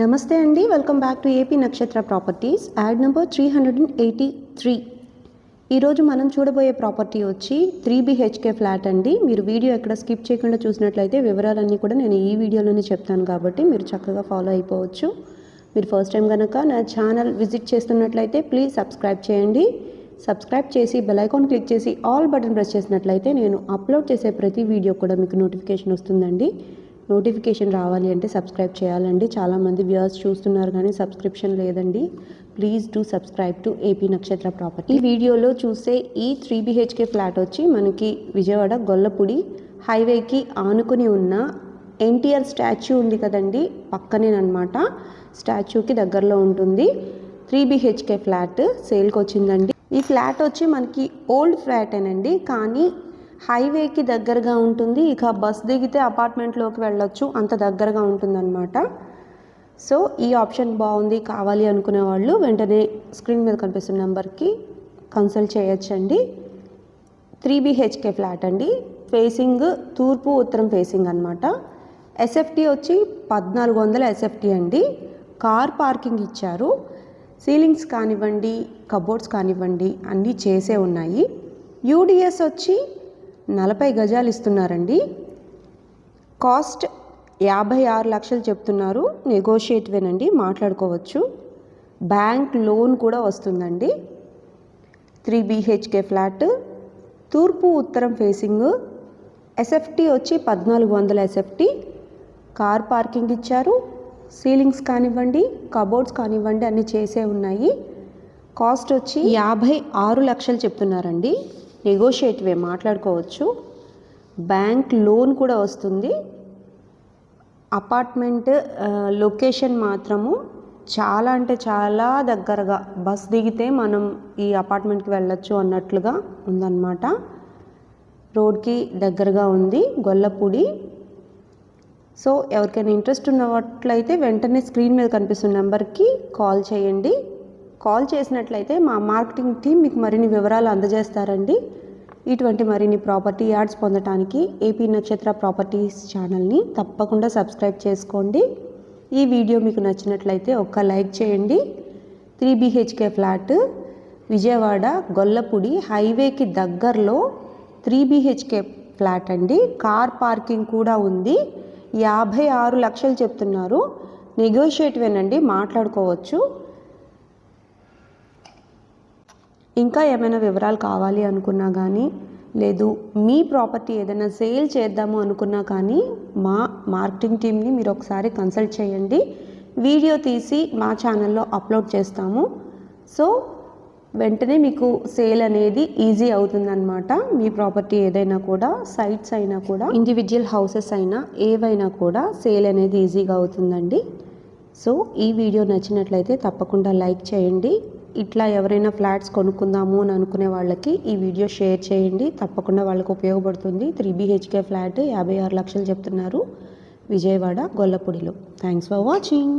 నమస్తే అండి, welcome back to AP నక్షత్ర ప్రాపర్టీస్. Add number 383. ఈరోజు మనం చూడబోయే ప్రాపర్టీ వచ్చి 3 BHK ఫ్లాట్ అండి. మీరు వీడియో ఎక్కడ స్కిప్ చేయకుండా చూసినట్లయితే వివరాలన్నీ కూడా నేను ఈ వీడియోలోనే చెప్తాను కాబట్టి మీరు చక్కగా ఫాలో అయిపోవచ్చు. మీరు ఫస్ట్ టైం కనుక నా ఛానల్ విజిట్ చేస్తున్నట్లయితే ప్లీజ్ సబ్స్క్రైబ్ చేయండి. సబ్స్క్రైబ్ చేసి బెల్ ఐకాన్ క్లిక్ చేసి ఆల్ బటన్ ప్రెస్ చేసినట్లయితే నేను అప్లోడ్ చేసే ప్రతి వీడియో కూడా మీకు నోటిఫికేషన్ వస్తుందండి. నోటిఫికేషన్ రావాలి అంటే సబ్స్క్రైబ్ చేయాలండి. చాలామంది వ్యూవర్స్ చూస్తున్నారు కానీ సబ్స్క్రిప్షన్ లేదండి. Please do subscribe to AP నక్షత్ర ప్రాపర్టీ. ఈ వీడియోలో చూసే ఈ 3 BHK ఫ్లాట్ వచ్చి మనకి విజయవాడ గొల్లపూడి హైవేకి ఆనుకుని ఉన్న ఎన్టీఆర్ స్టాచ్యూ ఉంది కదండి, పక్కనేనమాట. స్టాచ్యూకి దగ్గరలో ఉంటుంది. 3 BHK ఫ్లాట్ సేల్కి వచ్చిందండి. ఈ ఫ్లాట్ వచ్చి మనకి ఓల్డ్ ఫ్లాటేనండి, కానీ హైవేకి దగ్గరగా ఉంటుంది. ఇక బస్ దిగితే అపార్ట్మెంట్లోకి వెళ్ళొచ్చు, అంత దగ్గరగా ఉంటుందన్నమాట. సో ఈ ఆప్షన్ బాగుంది, కావాలి అనుకునే వాళ్ళు వెంటనే స్క్రీన్ మీద కనిపిస్తున్న నెంబర్కి కన్సల్ట్ చేయొచ్చండి. 3 BHK ఫ్లాట్ అండి. ఫేసింగ్ తూర్పు ఉత్తరం ఫేసింగ్ అనమాట. ఎస్ఎఫ్టీ వచ్చి 1400 ఎస్ఎఫ్టీ అండి. కార్ పార్కింగ్ ఇచ్చారు. సీలింగ్స్ కానివ్వండి, కబోర్డ్స్ కానివ్వండి అన్నీ చేసే ఉన్నాయి. యూడిఎస్ వచ్చి 40 గజాలు ఇస్తున్నారండి. కాస్ట్ 56 లక్షలు చెప్తున్నారు. నెగోషియేటివేనండి, మాట్లాడుకోవచ్చు. బ్యాంక్ లోన్ కూడా వస్తుందండి. 3 BHK ఫ్లాట్, తూర్పు ఉత్తరం ఫేసింగ్, ఎస్ఎఫ్టీ వచ్చి 1400 ఎస్ఎఫ్టీ. కార్ పార్కింగ్ ఇచ్చారు. సీలింగ్స్ కానివ్వండి, కబోర్డ్స్ కానివ్వండి అన్నీ చేసే ఉన్నాయి. కాస్ట్ వచ్చి 56 లక్షలు చెప్తున్నారండి. నెగోషియేటివే, మాట్లాడుకోవచ్చు. బ్యాంక్ లోన్ కూడా వస్తుంది. అపార్ట్మెంట్ లొకేషన్ మాత్రము చాలా అంటే చాలా దగ్గరగా, బస్ దిగితే మనం ఈ అపార్ట్మెంట్కి వెళ్ళొచ్చు అన్నట్లుగా ఉందన్నమాట. రోడ్కి దగ్గరగా ఉంది గొల్లపూడి. సో ఎవరికైనా ఇంట్రెస్ట్ ఉన్నట్లయితే వెంటనే స్క్రీన్ మీద కనిపిస్తున్న నెంబర్కి కాల్ చేయండి. కాల్ చేసినట్లయితే మా మార్కెటింగ్ టీం మీకు మరిన్ని వివరాలు అందజేస్తారండి. ఇటువంటి మరిన్ని ప్రాపర్టీ యాడ్స్ పొందడానికి ఏపీ నక్షత్ర ప్రాపర్టీస్ ఛానల్ని తప్పకుండా సబ్స్క్రైబ్ చేసుకోండి. ఈ వీడియో మీకు నచ్చినట్లయితే ఒక్క లైక్ చేయండి. 3 BHK ఫ్లాట్ విజయవాడ గొల్లపూడి హైవేకి దగ్గరలో 3 BHK ఫ్లాట్ అండి. కార్ పార్కింగ్ కూడా ఉంది. 56 లక్షలు చెప్తున్నారు. నెగోషియేటివేనండి, మాట్లాడుకోవచ్చు. ఇంకా ఏమైనా వివరాలు కావాలి అనుకున్నా కానీ, లేదు మీ ప్రాపర్టీ ఏదైనా సేల్ చేద్దాము అనుకున్నా కానీ మా మార్కెటింగ్ టీమ్ని మీరు ఒకసారి కన్సల్ట్ చేయండి. వీడియో తీసి మా ఛానల్లో అప్లోడ్ చేస్తాము. సో వెంటనే మీకు సేల్ అనేది ఈజీ అవుతుందన్నమాట. మీ ప్రాపర్టీ ఏదైనా కూడా, సైట్స్ అయినా కూడా, ఇండివిజువల్ హౌసెస్ అయినా ఏవైనా కూడా సేల్ అనేది ఈజీగా అవుతుందండి. సో ఈ వీడియో నచ్చినట్లయితే తప్పకుండా లైక్ చేయండి. ఇట్లా ఎవరైనా ఫ్లాట్స్ కొనుక్కుందాము అని అనుకునే వాళ్ళకి ఈ వీడియో షేర్ చేయండి. తప్పకుండా వాళ్ళకు ఉపయోగపడుతుంది. 3 BHK ఫ్లాట్ 56 లక్షలు చెప్తున్నారు విజయవాడ గొల్లపూడిలో. Thanks for watching.